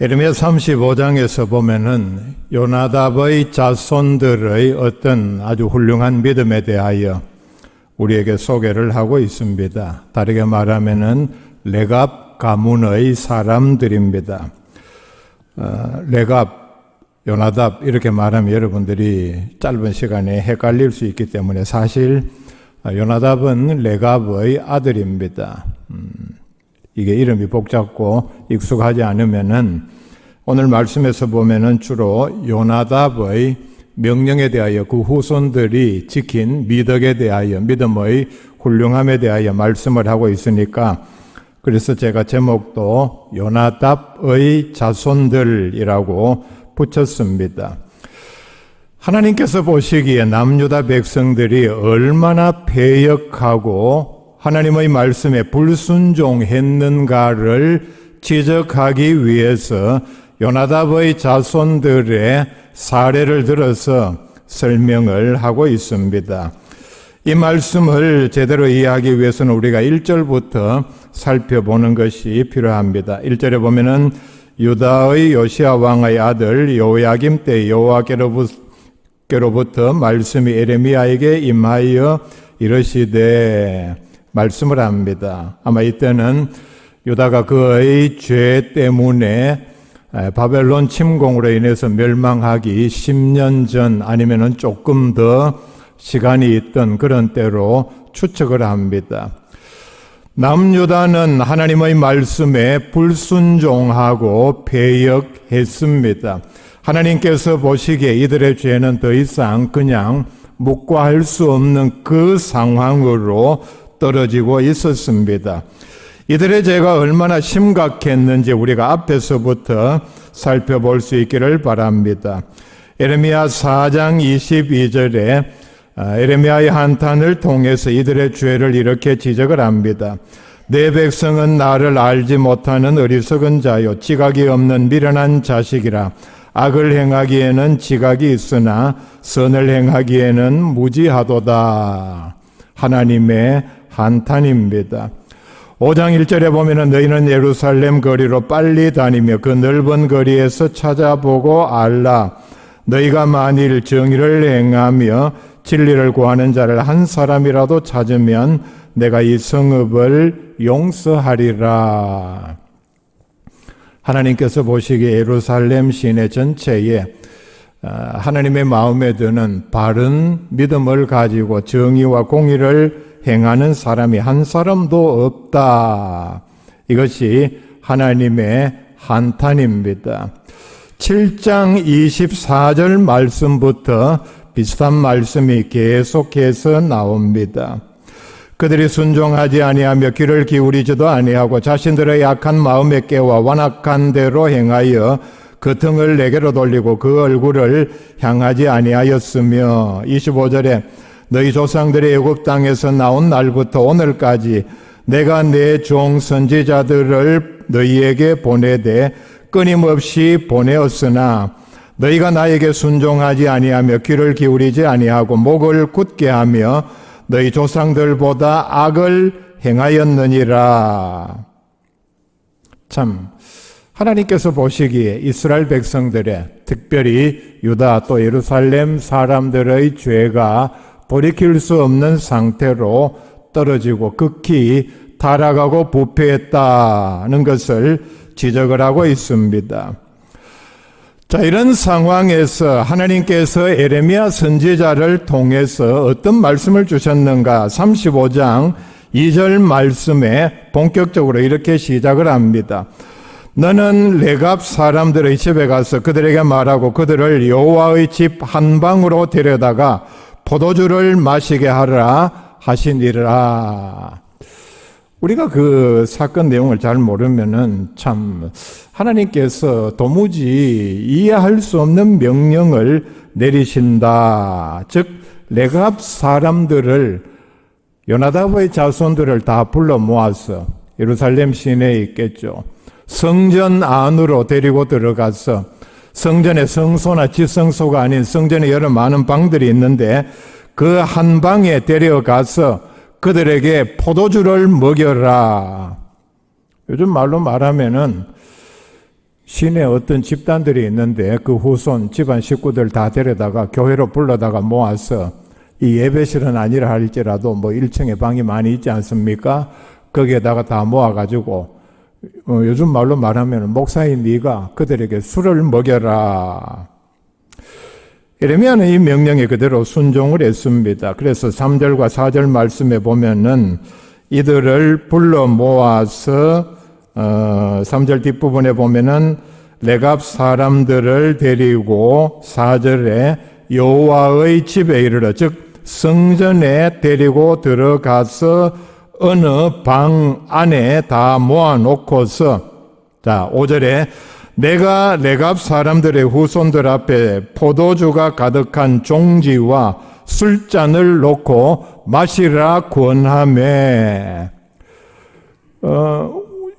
예레미야 35장에서 보면은 요나답의 자손들의 어떤 아주 훌륭한 믿음에 대하여 우리에게 소개를 하고 있습니다. 다르게 말하면은 레갑 가문의 사람들입니다. 레갑, 요나답 이렇게 말하면 여러분들이 짧은 시간에 헷갈릴 수 있기 때문에 사실 요나답은 레갑의 아들입니다. 이게 이름이 복잡고 익숙하지 않으면은 오늘 말씀에서 보면은 주로 요나답의 명령에 대하여 그 후손들이 지킨 미덕에 대하여 믿음의 훌륭함에 대하여 말씀을 하고 있으니까 그래서 제가 제목도 요나답의 자손들이라고 붙였습니다. 하나님께서 보시기에 남유다 백성들이 얼마나 패역하고 하나님의 말씀에 불순종했는가를 지적하기 위해서 요나답의 자손들의 사례를 들어서 설명을 하고 있습니다. 이 말씀을 제대로 이해하기 위해서는 우리가 1절부터 살펴보는 것이 필요합니다. 1절에 보면은 유다의 요시야 왕의 아들 요야김 때 여호와께로부터 말씀이 예레미야에게 임하여 이르시되 말씀을 합니다. 아마 이때는 유다가 그의 죄 때문에 바벨론 침공으로 인해서 멸망하기 10년 전 아니면은 조금 더 시간이 있던 그런 때로 추측을 합니다. 남유다는 하나님의 말씀에 불순종하고 패역했습니다. 하나님께서 보시기에 이들의 죄는 더 이상 그냥 묵과할 수 없는 그 상황으로 떨어지고 있었습니다. 이들의 죄가 얼마나 심각했는지 우리가 앞에서부터 살펴볼 수 있기를 바랍니다. 예레미야 4장 22절에 예레미야의 한탄을 통해서 이들의 죄를 이렇게 지적을 합니다. 내 백성은 나를 알지 못하는 어리석은 자요 지각이 없는 미련한 자식이라. 악을 행하기에는 지각이 있으나 선을 행하기에는 무지하도다. 하나님의 한탄입니다. 5장 1절에 보면은 너희는 예루살렘 거리로 빨리 다니며 그 넓은 거리에서 찾아보고 알라. 너희가 만일 정의를 행하며 진리를 구하는 자를 한 사람이라도 찾으면 내가 이 성읍을 용서하리라. 하나님께서 보시기에 예루살렘 시내 전체에 하나님의 마음에 드는 바른 믿음을 가지고 정의와 공의를 행하는 사람이 한 사람도 없다. 이것이 하나님의 한탄입니다. 7장 24절 말씀부터 비슷한 말씀이 계속해서 나옵니다. 그들이 순종하지 아니하며 귀를 기울이지도 아니하고 자신들의 약한 마음에 깨워 완악한 대로 행하여 그 등을 내게로 돌리고 그 얼굴을 향하지 아니하였으며 25절에 너희 조상들의 애굽 땅에서 나온 날부터 오늘까지 내가 내 종 선지자들을 너희에게 보내되 끊임없이 보내었으나 너희가 나에게 순종하지 아니하며 귀를 기울이지 아니하고 목을 굳게 하며 너희 조상들보다 악을 행하였느니라. 참 하나님께서 보시기에 이스라엘 백성들의 특별히 유다 또 예루살렘 사람들의 죄가 돌이킬 수 없는 상태로 떨어지고 극히 타락하고 부패했다는 것을 지적을 하고 있습니다. 자, 이런 상황에서 하나님께서 예레미야 선지자를 통해서 어떤 말씀을 주셨는가? 35장 2절 말씀에 본격적으로 이렇게 시작을 합니다. 너는 레갑 사람들의 집에 가서 그들에게 말하고 그들을 여호와의 집 한방으로 데려다가 포도주를 마시게 하라 하시니라. 우리가 그 사건 내용을 잘 모르면은 참 하나님께서 도무지 이해할 수 없는 명령을 내리신다. 즉 레갑 사람들을 요나답의 자손들을 다 불러 모아서 예루살렘 시내에 있겠죠. 성전 안으로 데리고 들어가서 성전의 성소나 지성소가 아닌 성전에 여러 많은 방들이 있는데 그 한 방에 데려가서 그들에게 포도주를 먹여라. 요즘 말로 말하면은 시내 어떤 집단들이 있는데 그 후손 집안 식구들 다 데려다가 교회로 불러다가 모아서 이 예배실은 아니라 할지라도 뭐 1층에 방이 많이 있지 않습니까? 거기에다가 다 모아가지고 요즘 말로 말하면 목사인 네가 그들에게 술을 먹여라. 예레미야는 이 명령에 그대로 순종을 했습니다. 그래서 3절과 4절 말씀에 보면은 이들을 불러 모아서 3절 뒷부분에 보면은 레갑 사람들을 데리고 4절에 여호와의 집에 이르러 즉 성전에 데리고 들어가서 어느 방 안에 다 모아놓고서 자 5절에 내가 레갑 사람들의 후손들 앞에 포도주가 가득한 종지와 술잔을 놓고 마시라 권하매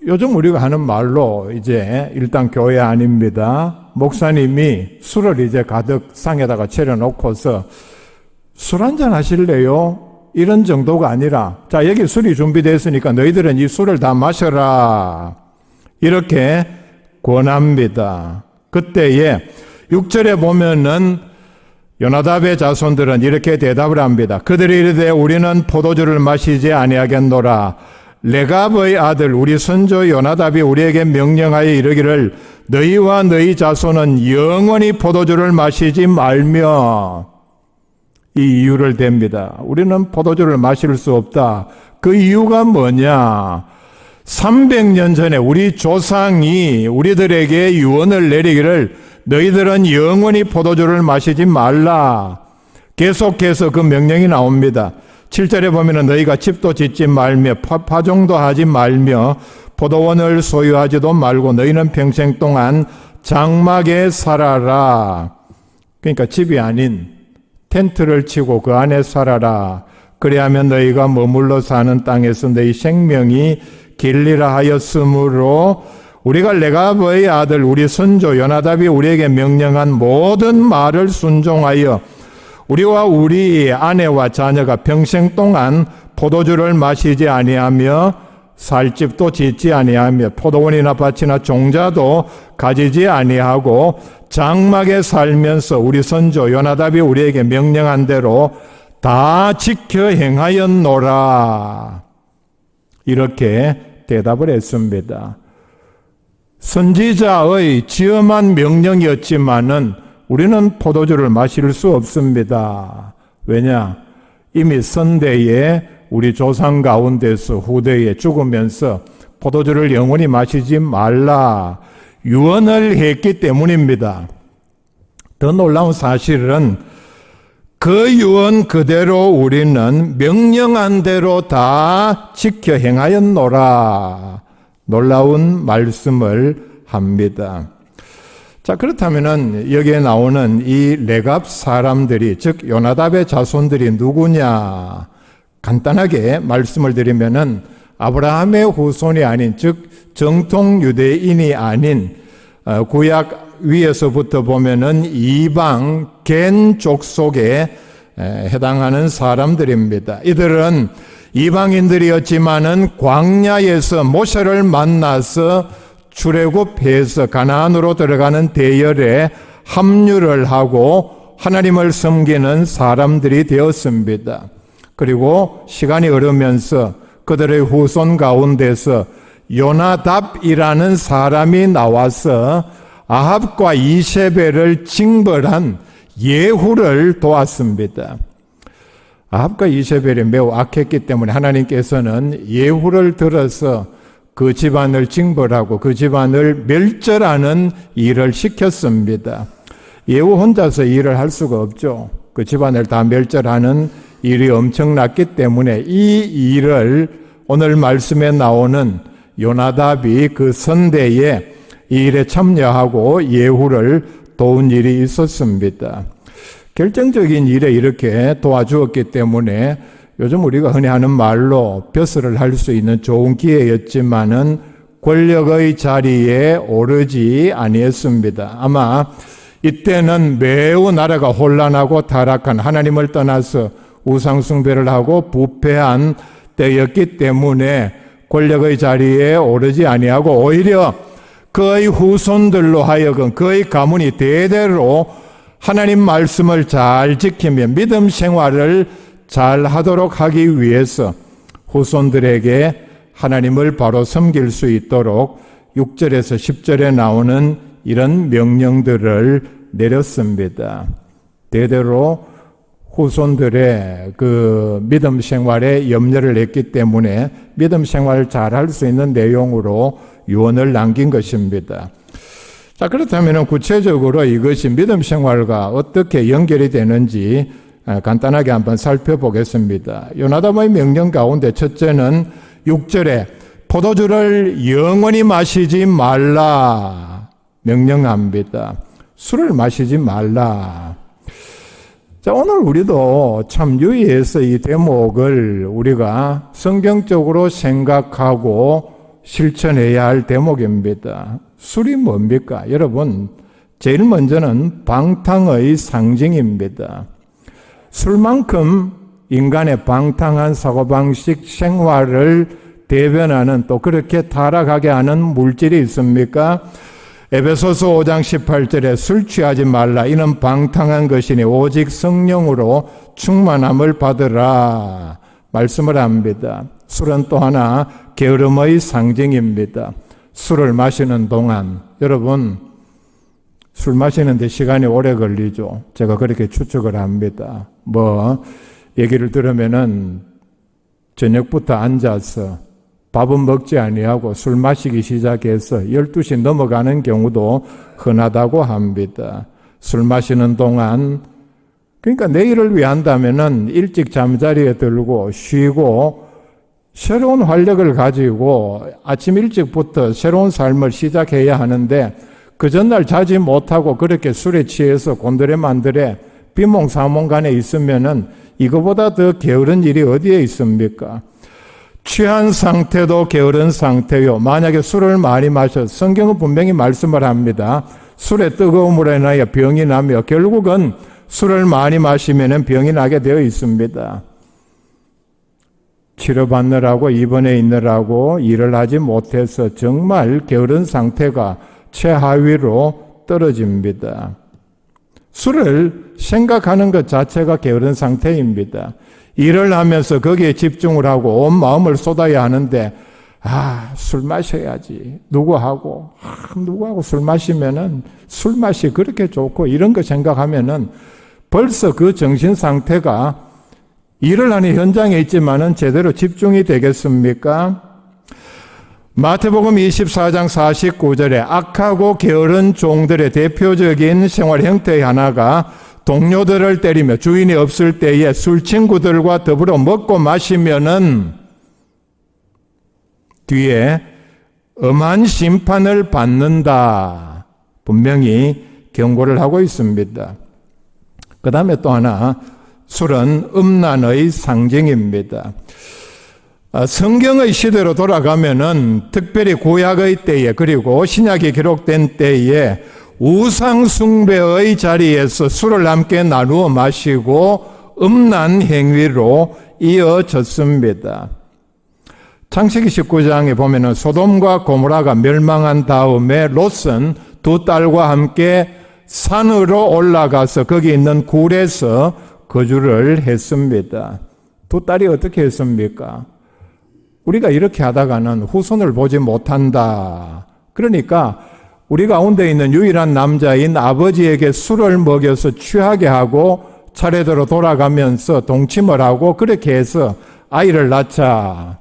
요즘 우리가 하는 말로 이제 일단 교회 아닙니다. 목사님이 술을 이제 가득 상에다가 차려놓고서 술 한잔 하실래요? 이런 정도가 아니라 자 여기 술이 준비되었으니까 너희들은 이 술을 다 마셔라. 이렇게 권합니다. 그때에 6절에 보면은 요나답의 자손들은 이렇게 대답을 합니다. 그들이 이르되 우리는 포도주를 마시지 아니하겠노라. 레갑의 아들 우리 선조 요나답이 우리에게 명령하여 이르기를 너희와 너희 자손은 영원히 포도주를 마시지 말며 이 이유를 댑니다. 우리는 포도주를 마실 수 없다. 그 이유가 뭐냐? 300년 전에 우리 조상이 우리들에게 유언을 내리기를 너희들은 영원히 포도주를 마시지 말라. 계속해서 그 명령이 나옵니다. 7절에 보면 너희가 집도 짓지 말며 파종도 하지 말며 포도원을 소유하지도 말고 너희는 평생 동안 장막에 살아라. 그러니까 집이 아닌 텐트를 치고 그 안에 살아라. 그래야면 너희가 머물러 사는 땅에서 너희 생명이 길리라 하였으므로 우리가 레갑의 아들 우리 선조 요나답이 우리에게 명령한 모든 말을 순종하여 우리와 우리 아내와 자녀가 평생 동안 포도주를 마시지 아니하며 살 집도 짓지 아니하며 포도원이나 밭이나 종자도 가지지 아니하고 장막에 살면서 우리 선조 요나답이 우리에게 명령한 대로 다 지켜 행하였노라. 이렇게 대답을 했습니다. 선지자의 지엄한 명령이었지만은 우리는 포도주를 마실 수 없습니다. 왜냐? 이미 선대에 우리 조상 가운데서 후대에 죽으면서 포도주를 영원히 마시지 말라 유언을 했기 때문입니다. 더 놀라운 사실은 그 유언 그대로 우리는 명령한 대로 다 지켜 행하였노라. 놀라운 말씀을 합니다. 자, 그렇다면은 여기에 나오는 이 레갑 사람들이 즉 요나답의 자손들이 누구냐? 간단하게 말씀을 드리면은 아브라함의 후손이 아닌 즉 정통 유대인이 아닌 구약 위에서부터 보면은 이방 겐 족속에 해당하는 사람들입니다. 이들은 이방인들이었지만은 광야에서 모세를 만나서 출애굽해서 가나안으로 들어가는 대열에 합류를 하고 하나님을 섬기는 사람들이 되었습니다. 그리고 시간이 흐르면서 그들의 후손 가운데서 요나답이라는 사람이 나와서 아합과 이세벨을 징벌한 예후를 도왔습니다. 아합과 이세벨이 매우 악했기 때문에 하나님께서는 예후를 들어서 그 집안을 징벌하고 그 집안을 멸절하는 일을 시켰습니다. 예후 혼자서 일을 할 수가 없죠. 그 집안을 다 멸절하는 일이 엄청났기 때문에 이 일을 오늘 말씀에 나오는 요나답이 그 선대에 이 일에 참여하고 예후를 도운 일이 있었습니다. 결정적인 일에 이렇게 도와주었기 때문에 요즘 우리가 흔히 하는 말로 벼슬을 할 수 있는 좋은 기회였지만은 권력의 자리에 오르지 아니했습니다. 아마 이때는 매우 나라가 혼란하고 타락한 하나님을 떠나서 우상숭배를 하고 부패한 때였기 때문에 권력의 자리에 오르지 아니하고 오히려 그의 후손들로 하여금 그의 가문이 대대로 하나님 말씀을 잘 지키며 믿음 생활을 잘 하도록 하기 위해서 후손들에게 하나님을 바로 섬길 수 있도록 6절에서 10절에 나오는 이런 명령들을 내렸습니다. 대대로 후손들의 그 믿음 생활에 염려를 했기 때문에 믿음 생활을 잘 할 수 있는 내용으로 유언을 남긴 것입니다. 자, 그렇다면 구체적으로 이것이 믿음 생활과 어떻게 연결이 되는지 간단하게 한번 살펴보겠습니다. 요나단의 명령 가운데 첫째는 6절에 포도주를 영원히 마시지 말라 명령합니다. 술을 마시지 말라. 자, 오늘 우리도 참 유의해서 이 대목을 우리가 성경적으로 생각하고 실천해야 할 대목입니다. 술이 뭡니까? 여러분, 제일 먼저는 방탕의 상징입니다. 술만큼 인간의 방탕한 사고방식 생활을 대변하는 또 그렇게 타락하게 하는 물질이 있습니까? 에베소서 5장 18절에 술 취하지 말라. 이는 방탕한 것이니 오직 성령으로 충만함을 받으라. 말씀을 합니다. 술은 또 하나 게으름의 상징입니다. 술을 마시는 동안 여러분 술 마시는데 시간이 오래 걸리죠. 제가 그렇게 추측을 합니다. 얘기를 들으면은 저녁부터 앉아서 밥은 먹지 아니하고 술 마시기 시작해서 12시 넘어가는 경우도 흔하다고 합니다. 술 마시는 동안 그러니까 내일을 위한다면은 일찍 잠자리에 들고 쉬고 새로운 활력을 가지고 아침 일찍부터 새로운 삶을 시작해야 하는데 그 전날 자지 못하고 그렇게 술에 취해서 곤드레만드레 비몽사몽간에 있으면은 이거보다 더 게으른 일이 어디에 있습니까? 취한 상태도 게으른 상태요. 만약에 술을 많이 마셔 성경은 분명히 말씀을 합니다. 술의 뜨거움으로 인하여 병이 나며 결국은 술을 많이 마시면 병이 나게 되어 있습니다. 치료받느라고 입원해 있느라고 일을 하지 못해서 정말 게으른 상태가 최하위로 떨어집니다. 술을 생각하는 것 자체가 게으른 상태입니다. 일을 하면서 거기에 집중을 하고 온 마음을 쏟아야 하는데 술 마셔야지. 누구하고 술 마시면은 술 맛이 그렇게 좋고 이런 거 생각하면은 벌써 그 정신 상태가 일을 하는 현장에 있지만은 제대로 집중이 되겠습니까? 마태복음 24장 49절에 악하고 게으른 종들의 대표적인 생활 형태의 하나가 동료들을 때리며 주인이 없을 때에 술 친구들과 더불어 먹고 마시면은 뒤에 엄한 심판을 받는다. 분명히 경고를 하고 있습니다. 그 다음에 또 하나, 술은 음란의 상징입니다. 성경의 시대로 돌아가면은 특별히 구약의 때에 그리고 신약이 기록된 때에 우상 숭배의 자리에서 술을 함께 나누어 마시고 음란 행위로 이어졌습니다. 창세기 19장에 보면은 소돔과 고모라가 멸망한 다음에 롯은 두 딸과 함께 산으로 올라가서 거기 있는 굴에서 거주를 했습니다. 두 딸이 어떻게 했습니까? 우리가 이렇게 하다가는 후손을 보지 못한다. 그러니까 우리 가운데 있는 유일한 남자인 아버지에게 술을 먹여서 취하게 하고 차례대로 돌아가면서 동침을 하고 그렇게 해서 아이를 낳자.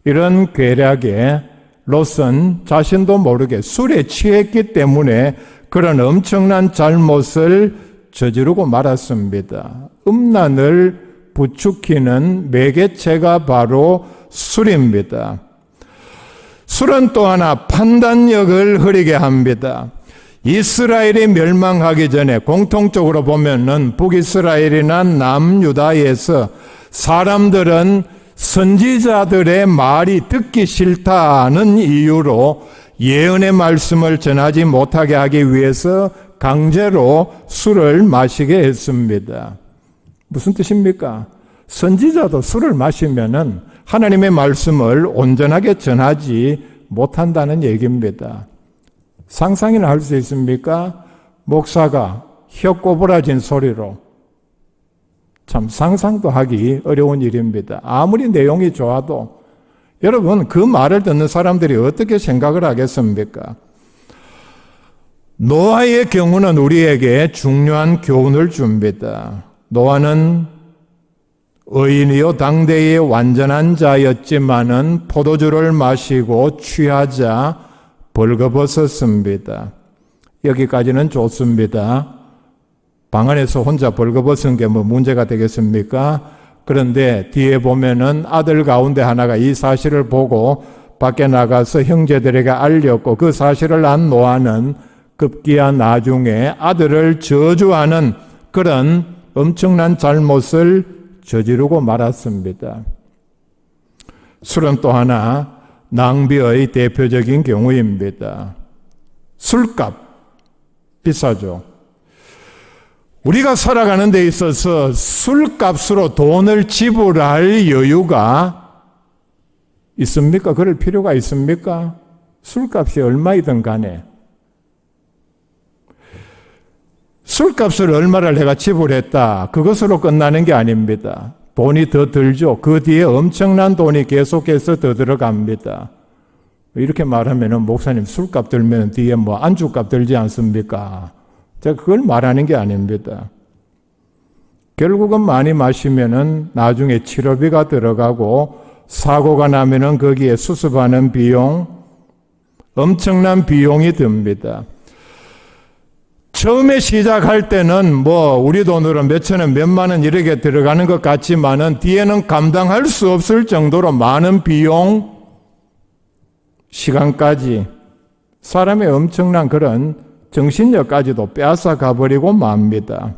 이런 괴략에 롯은 자신도 모르게 술에 취했기 때문에 그런 엄청난 잘못을 저지르고 말았습니다. 음란을 부추기는 매개체가 바로 술입니다. 술은 또 하나 판단력을 흐리게 합니다. 이스라엘이 멸망하기 전에 공통적으로 보면은 북이스라엘이나 남유다에서 사람들은 선지자들의 말이 듣기 싫다는 이유로 예언의 말씀을 전하지 못하게 하기 위해서 강제로 술을 마시게 했습니다. 무슨 뜻입니까? 선지자도 술을 마시면은 하나님의 말씀을 온전하게 전하지 못한다는 얘기입니다. 상상이나 할 수 있습니까? 목사가 혀 꼬부라진 소리로, 참 상상도 하기 어려운 일입니다. 아무리 내용이 좋아도 여러분 그 말을 듣는 사람들이 어떻게 생각을 하겠습니까? 노아의 경우는 우리에게 중요한 교훈을 줍니다. 노아는 의인이요 당대의 완전한 자였지만은 포도주를 마시고 취하자 벌거벗었습니다. 여기까지는 좋습니다. 방 안에서 혼자 벌거벗은 게 뭐 문제가 되겠습니까? 그런데 뒤에 보면은 아들 가운데 하나가 이 사실을 보고 밖에 나가서 형제들에게 알렸고 그 사실을 안 노아는 급기야 나중에 아들을 저주하는 그런 엄청난 잘못을 저지르고 말았습니다. 술은 또 하나 낭비의 대표적인 경우입니다. 술값 비싸죠. 우리가 살아가는 데 있어서 술값으로 돈을 지불할 여유가 있습니까? 그럴 필요가 있습니까? 술값이 얼마이든 간에 술값을 얼마를 내가 지불했다, 그것으로 끝나는 게 아닙니다. 돈이 더 들죠. 그 뒤에 엄청난 돈이 계속해서 더 들어갑니다. 이렇게 말하면 목사님 술값 들면 뒤에 뭐 안주값 들지 않습니까? 제가 그걸 말하는 게 아닙니다. 결국은 많이 마시면은 나중에 치료비가 들어가고 사고가 나면은 거기에 수습하는 비용, 엄청난 비용이 듭니다. 처음에 시작할 때는 뭐 우리 돈으로 몇천 원, 몇만 원 이렇게 들어가는 것 같지만은 뒤에는 감당할 수 없을 정도로 많은 비용, 시간까지 사람의 엄청난 그런 정신력까지도 빼앗아 가버리고 맙니다.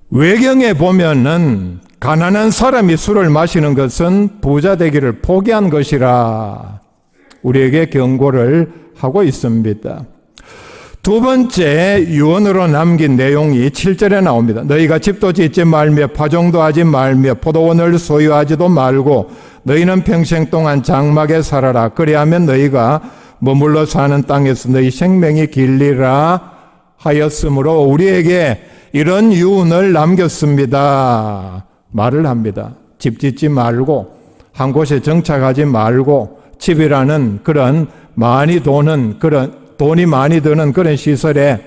외경에 보면은 가난한 사람이 술을 마시는 것은 부자 되기를 포기한 것이라 우리에게 경고를 하고 있습니다. 두 번째 유언으로 남긴 내용이 7절에 나옵니다. 너희가 집도 짓지 말며 파종도 하지 말며 포도원을 소유하지도 말고 너희는 평생 동안 장막에 살아라. 그리하면 너희가 머물러 사는 땅에서 너희 생명이 길리라 하였으므로 우리에게 이런 유언을 남겼습니다. 말을 합니다. 집 짓지 말고 한 곳에 정착하지 말고 집이라는 그런 돈이 많이 드는 그런 시설에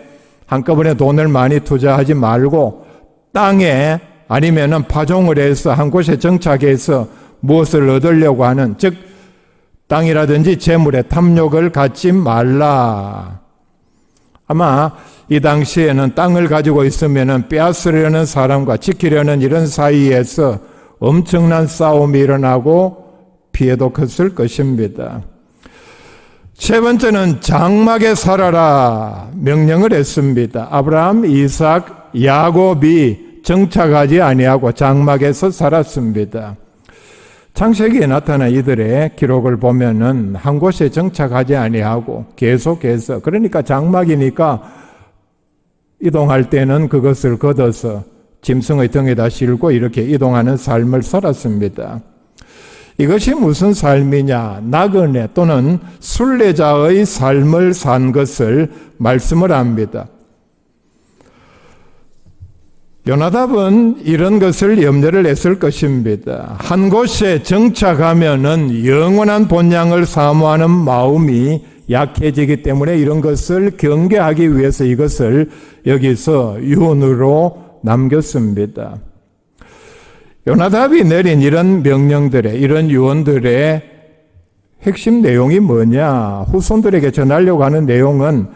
한꺼번에 돈을 많이 투자하지 말고 땅에 아니면은 파종을 해서 한 곳에 정착해서 무엇을 얻으려고 하는, 즉 땅이라든지 재물에 탐욕을 갖지 말라. 아마 이 당시에는 땅을 가지고 있으면은 빼앗으려는 사람과 지키려는 이런 사이에서 엄청난 싸움이 일어나고 피해도 컸을 것입니다. 세 번째는 장막에 살아라 명령을 했습니다. 아브라함, 이삭, 야곱이 정착하지 아니하고 장막에서 살았습니다. 창세기에 나타난 이들의 기록을 보면은 한 곳에 정착하지 아니하고 계속해서, 그러니까 장막이니까 이동할 때는 그것을 걷어서 짐승의 등에다 싣고 이렇게 이동하는 삶을 살았습니다. 이것이 무슨 삶이냐? 나그네 또는 순례자의 삶을 산 것을 말씀을 합니다. 요나답은 이런 것을 염려를 했을 것입니다. 한 곳에 정착하면은 영원한 본향을 사모하는 마음이 약해지기 때문에 이런 것을 경계하기 위해서 이것을 여기서 유언으로 남겼습니다. 요나답이 내린 이런 명령들의, 이런 유언들의 핵심 내용이 뭐냐? 후손들에게 전하려고 하는 내용은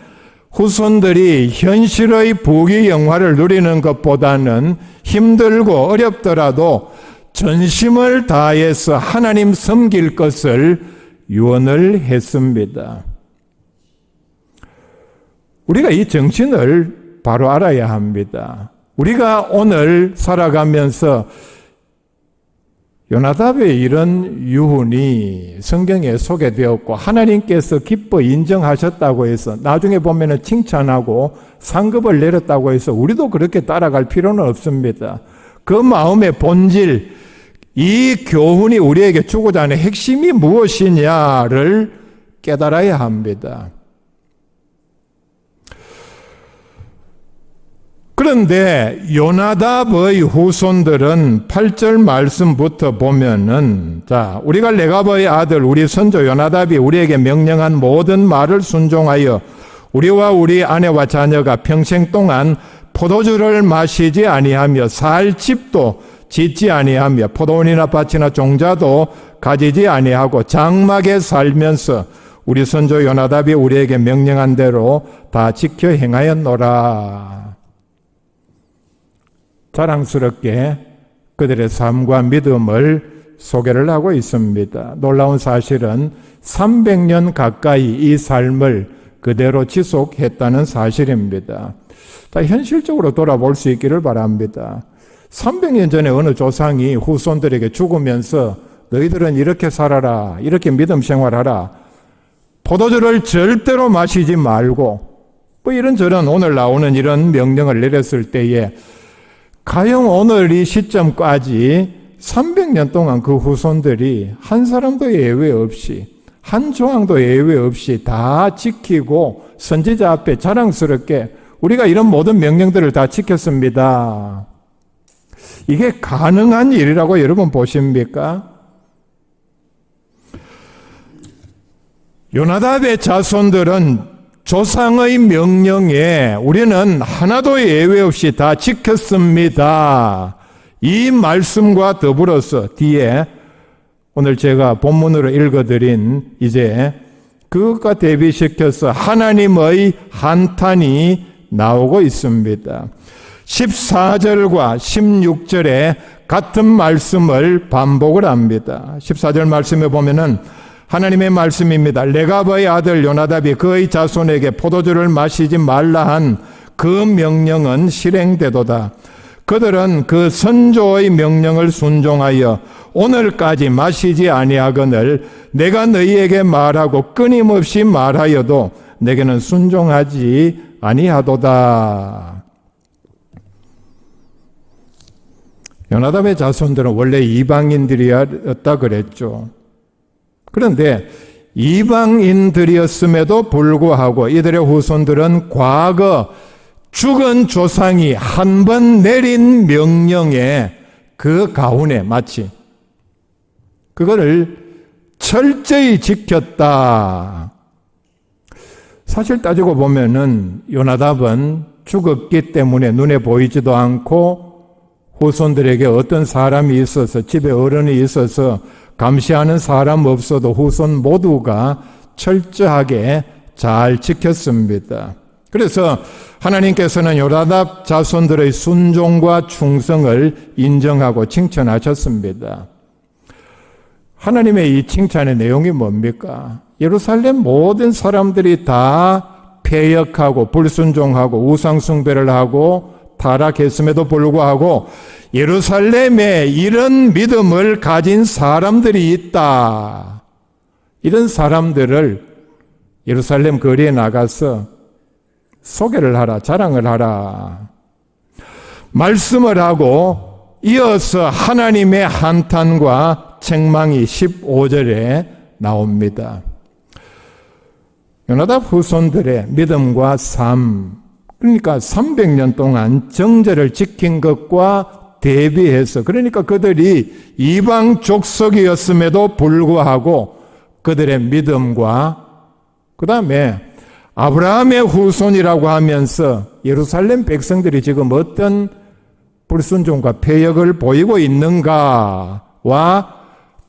후손들이 현실의 부귀 영화를 누리는 것보다는 힘들고 어렵더라도 전심을 다해서 하나님 섬길 것을 유언을 했습니다. 우리가 이 정신을 바로 알아야 합니다. 우리가 오늘 살아가면서 요나답의 이런 유언이 성경에 소개되었고 하나님께서 기뻐 인정하셨다고 해서 나중에 보면 칭찬하고 상급을 내렸다고 해서 우리도 그렇게 따라갈 필요는 없습니다. 그 마음의 본질, 이 교훈이 우리에게 주고자 하는 핵심이 무엇이냐를 깨달아야 합니다. 그런데 요나답의 후손들은 8절 말씀부터 보면은, 자, 우리가 레갑의 아들 우리 선조 요나답이 우리에게 명령한 모든 말을 순종하여 우리와 우리 아내와 자녀가 평생 동안 포도주를 마시지 아니하며 살 집도 짓지 아니하며 포도원이나 밭이나 종자도 가지지 아니하고 장막에 살면서 우리 선조 요나답이 우리에게 명령한 대로 다 지켜 행하였노라. 자랑스럽게 그들의 삶과 믿음을 소개를 하고 있습니다. 놀라운 사실은 300년 가까이 이 삶을 그대로 지속했다는 사실입니다. 다 현실적으로 돌아볼 수 있기를 바랍니다. 300년 전에 어느 조상이 후손들에게 죽으면서 너희들은 이렇게 살아라, 이렇게 믿음 생활하라, 포도주를 절대로 마시지 말고, 뭐 이런저런 오늘 나오는 이런 명령을 내렸을 때에 가령 오늘 이 시점까지 300년 동안 그 후손들이 한 사람도 예외 없이, 한 조항도 예외 없이 다 지키고 선지자 앞에 자랑스럽게 우리가 이런 모든 명령들을 다 지켰습니다. 이게 가능한 일이라고 여러분 보십니까? 요나답의 자손들은 조상의 명령에 우리는 하나도 예외 없이 다 지켰습니다. 이 말씀과 더불어서 뒤에 오늘 제가 본문으로 읽어드린 이제 그것과 대비시켜서 하나님의 한탄이 나오고 있습니다. 14절과 16절에 같은 말씀을 반복을 합니다. 14절 말씀에 보면은 하나님의 말씀입니다. 레갑의 아들 요나답이 그의 자손에게 포도주를 마시지 말라 한 그 명령은 실행되도다. 그들은 그 선조의 명령을 순종하여 오늘까지 마시지 아니하거늘 내가 너희에게 말하고 끊임없이 말하여도 내게는 순종하지 아니하도다. 요나답의 자손들은 원래 이방인들이었다 그랬죠. 그런데 이방인들이었음에도 불구하고 이들의 후손들은 과거 죽은 조상이 한 번 내린 명령에 그 가운에 마치 그거를 철저히 지켰다. 사실 따지고 보면은 요나답은 죽었기 때문에 눈에 보이지도 않고 후손들에게 어떤 사람이 있어서 집에 어른이 있어서 감시하는 사람 없어도 후손 모두가 철저하게 잘 지켰습니다. 그래서 하나님께서는 요나답 자손들의 순종과 충성을 인정하고 칭찬하셨습니다. 하나님의 이 칭찬의 내용이 뭡니까? 예루살렘 모든 사람들이 다 패역하고 불순종하고 우상숭배를 하고 타락했음에도 불구하고 예루살렘에 이런 믿음을 가진 사람들이 있다. 이런 사람들을 예루살렘 거리에 나가서 소개를 하라, 자랑을 하라. 말씀을 하고 이어서 하나님의 한탄과 책망이 15절에 나옵니다. 요나답 후손들의 믿음과 삶, 그러니까 300년 동안 정죄를 지킨 것과 대비해서, 그러니까 그들이 이방 족속이었음에도 불구하고 그들의 믿음과 그 다음에 아브라함의 후손이라고 하면서 예루살렘 백성들이 지금 어떤 불순종과 패역을 보이고 있는가와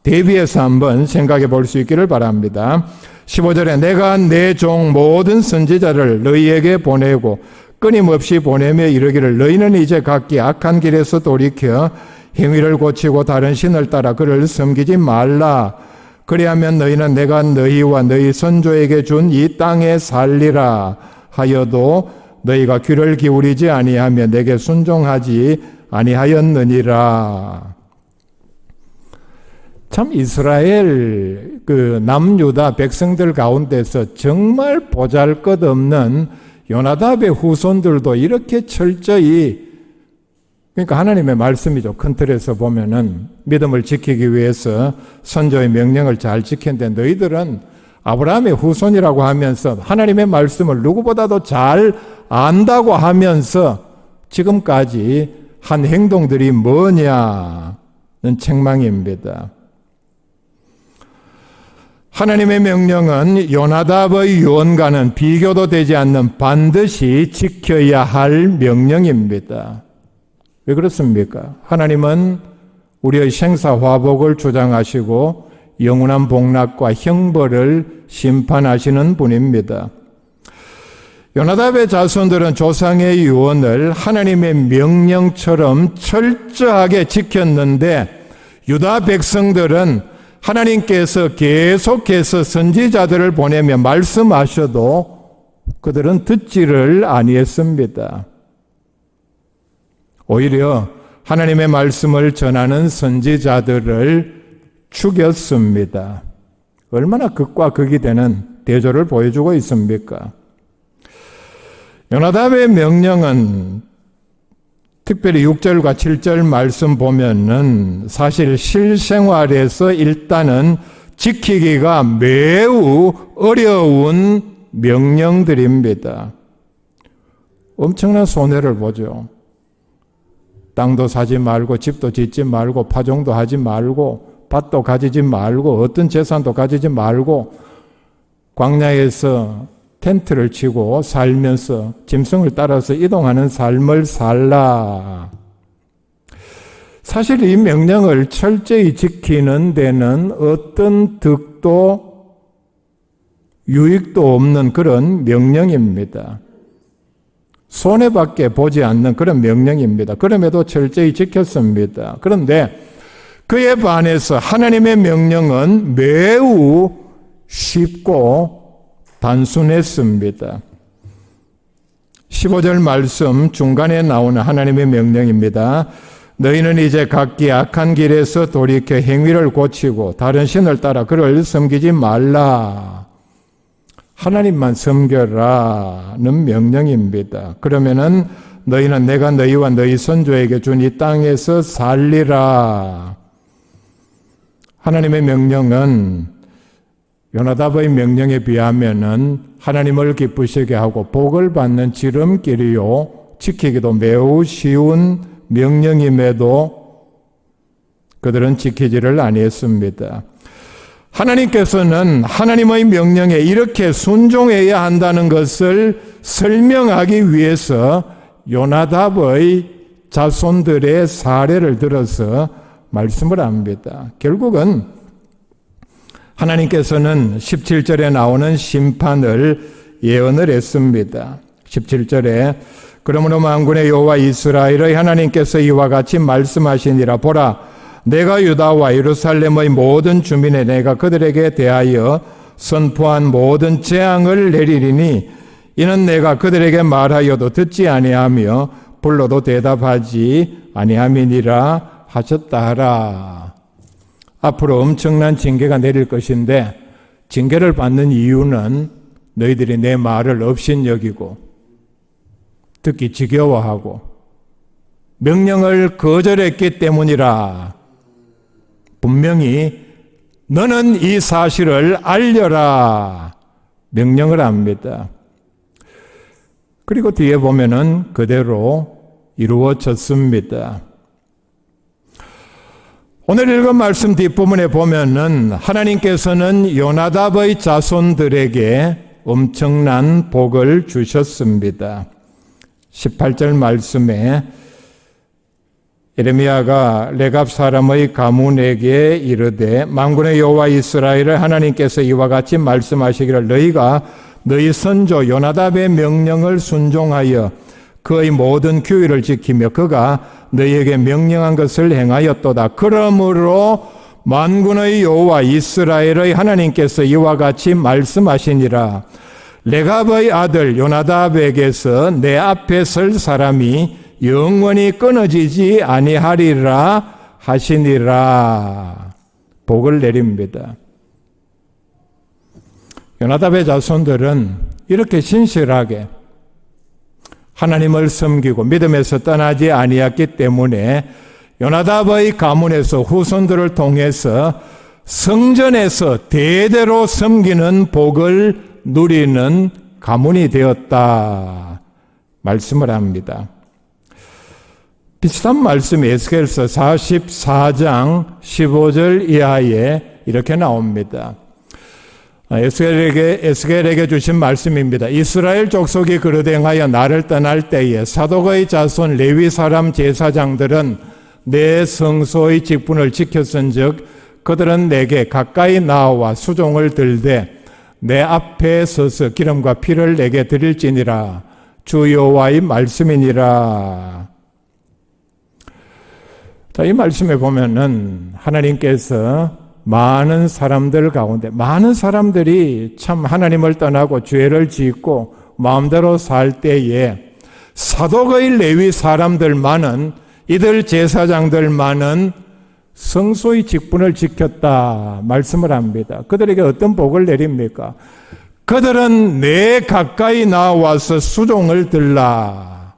대비해서 한번 생각해 볼 수 있기를 바랍니다. 15절에 내가 내 종 모든 선지자를 너희에게 보내고 끊임없이 보내며 이르기를 너희는 이제 각기 악한 길에서 돌이켜 행위를 고치고 다른 신을 따라 그를 섬기지 말라. 그리하면 너희는 내가 너희와 너희 선조에게 준 이 땅에 살리라 하여도 너희가 귀를 기울이지 아니하며 내게 순종하지 아니하였느니라. 참 이스라엘 그 남유다 백성들 가운데서 정말 보잘것없는 요나답의 후손들도 이렇게 철저히, 그러니까 하나님의 말씀이죠. 큰 틀에서 보면은 믿음을 지키기 위해서 선조의 명령을 잘 지켰는데 너희들은 아브라함의 후손이라고 하면서 하나님의 말씀을 누구보다도 잘 안다고 하면서 지금까지 한 행동들이 뭐냐는 책망입니다. 하나님의 명령은 요나답의 유언과는 비교도 되지 않는 반드시 지켜야 할 명령입니다. 왜 그렇습니까? 하나님은 우리의 생사화복을 주장하시고 영원한 복락과 형벌을 심판하시는 분입니다. 요나답의 자손들은 조상의 유언을 하나님의 명령처럼 철저하게 지켰는데 유다 백성들은 하나님께서 계속해서 선지자들을 보내며 말씀하셔도 그들은 듣지를 아니했습니다. 오히려 하나님의 말씀을 전하는 선지자들을 죽였습니다. 얼마나 극과 극이 되는 대조를 보여주고 있습니까? 요나답의 명령은 특별히 6절과 7절 말씀 보면은 사실 실생활에서 일단은 지키기가 매우 어려운 명령들입니다. 엄청난 손해를 보죠. 땅도 사지 말고 집도 짓지 말고 파종도 하지 말고 밭도 가지지 말고 어떤 재산도 가지지 말고 광야에서 텐트를 치고 살면서 짐승을 따라서 이동하는 삶을 살라. 사실 이 명령을 철저히 지키는 데는 어떤 득도 유익도 없는 그런 명령입니다. 손해밖에 보지 않는 그런 명령입니다. 그럼에도 철저히 지켰습니다. 그런데 그에 반해서 하나님의 명령은 매우 쉽고 단순했습니다. 15절 말씀 중간에 나오는 하나님의 명령입니다. 너희는 이제 각기 악한 길에서 돌이켜 행위를 고치고 다른 신을 따라 그를 섬기지 말라. 하나님만 섬겨라는 명령입니다. 그러면은 너희는 내가 너희와 너희 선조에게 준 이 땅에서 살리라. 하나님의 명령은 요나답의 명령에 비하면은 하나님을 기쁘시게 하고 복을 받는 지름길이요 지키기도 매우 쉬운 명령임에도 그들은 지키지를 아니했습니다. 하나님께서는 하나님의 명령에 이렇게 순종해야 한다는 것을 설명하기 위해서 요나답의 자손들의 사례를 들어서 말씀을 합니다. 결국은 하나님께서는 17절에 나오는 심판을 예언을 했습니다. 17절에 그러므로 만군의 여호와 이스라엘의 하나님께서 이와 같이 말씀하시니라. 보라, 내가 유다와 예루살렘의 모든 주민에 내가 그들에게 대하여 선포한 모든 재앙을 내리리니 이는 내가 그들에게 말하여도 듣지 아니하며 불러도 대답하지 아니함이니라 하셨다 하라. 앞으로 엄청난 징계가 내릴 것인데 징계를 받는 이유는 너희들이 내 말을 업신여기고 듣기 지겨워하고 명령을 거절했기 때문이라. 분명히 너는 이 사실을 알려라. 명령을 합니다. 그리고 뒤에 보면은 그대로 이루어졌습니다. 오늘 읽은 말씀 뒷부분에 보면은 하나님께서는 요나답의 자손들에게 엄청난 복을 주셨습니다. 18절 말씀에 예레미야가 레갑 사람의 가문에게 이르되 만군의 여호와 이스라엘을 하나님께서 이와 같이 말씀하시기를 너희가 너희 선조 요나답의 명령을 순종하여 그의 모든 규율을 지키며 그가 너희에게 명령한 것을 행하였도다. 그러므로 만군의 여호와 이스라엘의 하나님께서 이와 같이 말씀하시니라. 레갑의 아들 요나답에게서 내 앞에 설 사람이 영원히 끊어지지 아니하리라 하시니라. 복을 내립니다. 요나답의 자손들은 이렇게 신실하게 하나님을 섬기고 믿음에서 떠나지 아니했기 때문에 요나답의 가문에서 후손들을 통해서 성전에서 대대로 섬기는 복을 누리는 가문이 되었다 말씀을 합니다. 비슷한 말씀이 에스겔서 44장 15절 이하에 이렇게 나옵니다. 에스겔에게 주신 말씀입니다. 이스라엘 족속이 그릇 행하여 나를 떠날 때에 사독의 자손 레위 사람 제사장들은 내 성소의 직분을 지켰은즉 그들은 내게 가까이 나와 수종을 들되 내 앞에 서서 기름과 피를 내게 드릴지니라. 주 여호와의 말씀이니라. 자, 이 말씀에 보면은 하나님께서 많은 사람들 가운데 많은 사람들이 참 하나님을 떠나고 죄를 짓고 마음대로 살 때에 사독의 레위 사람들만은, 이들 제사장들만은 성소의 직분을 지켰다 말씀을 합니다. 그들에게 어떤 복을 내립니까? 그들은 내 가까이 나와서 수종을 들라.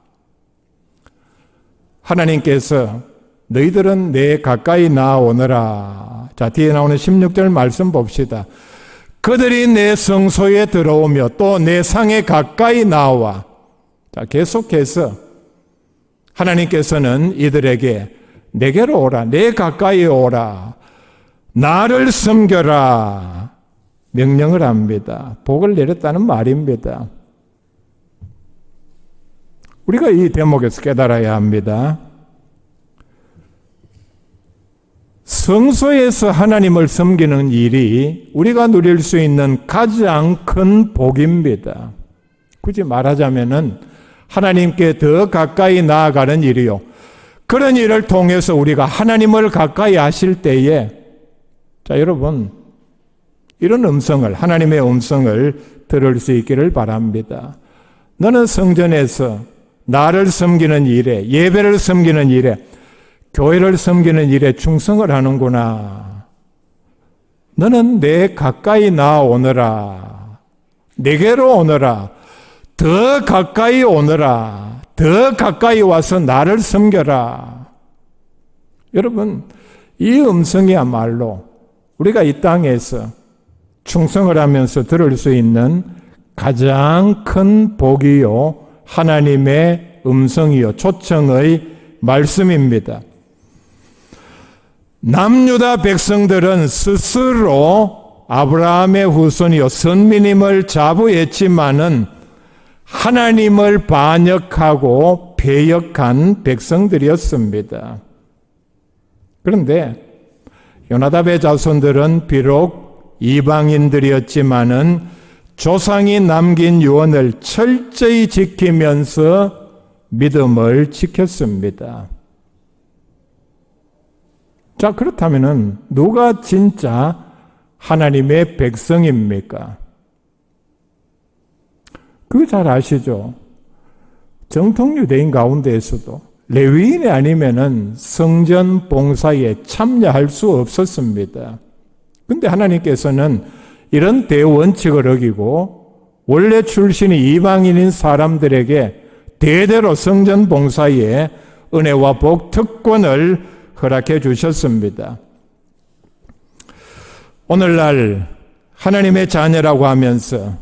하나님께서 너희들은 내 가까이 나오너라. 자, 뒤에 나오는 16절 말씀 봅시다. 그들이 내 성소에 들어오며 또 내 상에 가까이 나와. 자, 계속해서 하나님께서는 이들에게 내게로 오라, 내 가까이 오라, 나를 섬겨라 명령을 합니다. 복을 내렸다는 말입니다. 우리가 이 대목에서 깨달아야 합니다. 성소에서 하나님을 섬기는 일이 우리가 누릴 수 있는 가장 큰 복입니다. 굳이 말하자면은 하나님께 더 가까이 나아가는 일이요. 그런 일을 통해서 우리가 하나님을 가까이 하실 때에, 자, 여러분, 이런 음성을, 하나님의 음성을 들을 수 있기를 바랍니다. 너는 성전에서 나를 섬기는 일에, 예배를 섬기는 일에, 교회를 섬기는 일에 충성을 하는구나. 너는 내 가까이 나오너라. 내게로 오너라. 더 가까이 오너라. 더 가까이 와서 나를 섬겨라. 여러분, 이 음성이야말로 우리가 이 땅에서 충성을 하면서 들을 수 있는 가장 큰 복이요, 하나님의 음성이요, 초청의 말씀입니다. 남유다 백성들은 스스로 아브라함의 후손이요 선민임을 자부했지만은 하나님을 반역하고 배역한 백성들이었습니다. 그런데 요나답의 자손들은 비록 이방인들이었지만은 조상이 남긴 유언을 철저히 지키면서 믿음을 지켰습니다. 자, 그렇다면은 누가 진짜 하나님의 백성입니까? 그거 잘 아시죠? 정통 유대인 가운데에서도 레위인이 아니면은 성전 봉사에 참여할 수 없었습니다. 근데 하나님께서는 이런 대원칙을 어기고 원래 출신이 이방인인 사람들에게 대대로 성전 봉사에 은혜와 복 특권을 허락해 주셨습니다. 오늘날 하나님의 자녀라고 하면서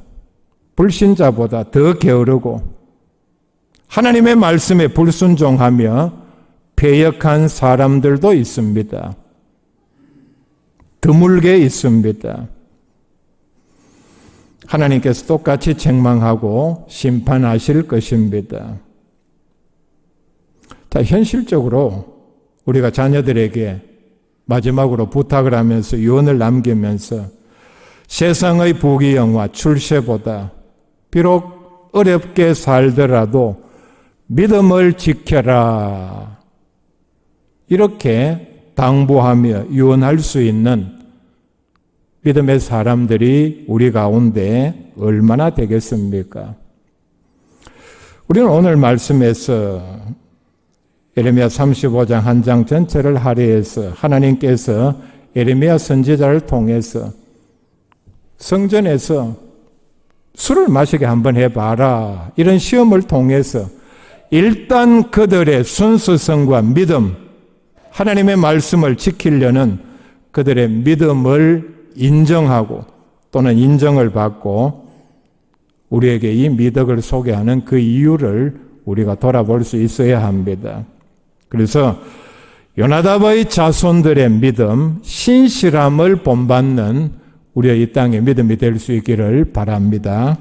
불신자보다 더 게으르고 하나님의 말씀에 불순종하며 배역한 사람들도 있습니다. 드물게 있습니다. 하나님께서 똑같이 책망하고 심판하실 것입니다. 자, 현실적으로 우리가 자녀들에게 마지막으로 부탁을 하면서 유언을 남기면서 세상의 부귀영화, 출세보다 비록 어렵게 살더라도 믿음을 지켜라, 이렇게 당부하며 유언할 수 있는 믿음의 사람들이 우리 가운데 얼마나 되겠습니까? 우리는 오늘 말씀에서 예레미야 35장 한 장 전체를 할애해서 하나님께서 예레미야 선지자를 통해서 성전에서 술을 마시게 한번 해봐라, 이런 시험을 통해서 일단 그들의 순수성과 믿음, 하나님의 말씀을 지키려는 그들의 믿음을 인정하고 또는 인정을 받고 우리에게 이 미덕을 소개하는 그 이유를 우리가 돌아볼 수 있어야 합니다. 그래서 요나답의 자손들의 믿음, 신실함을 본받는 우리의 이 땅의 믿음이 될 수 있기를 바랍니다.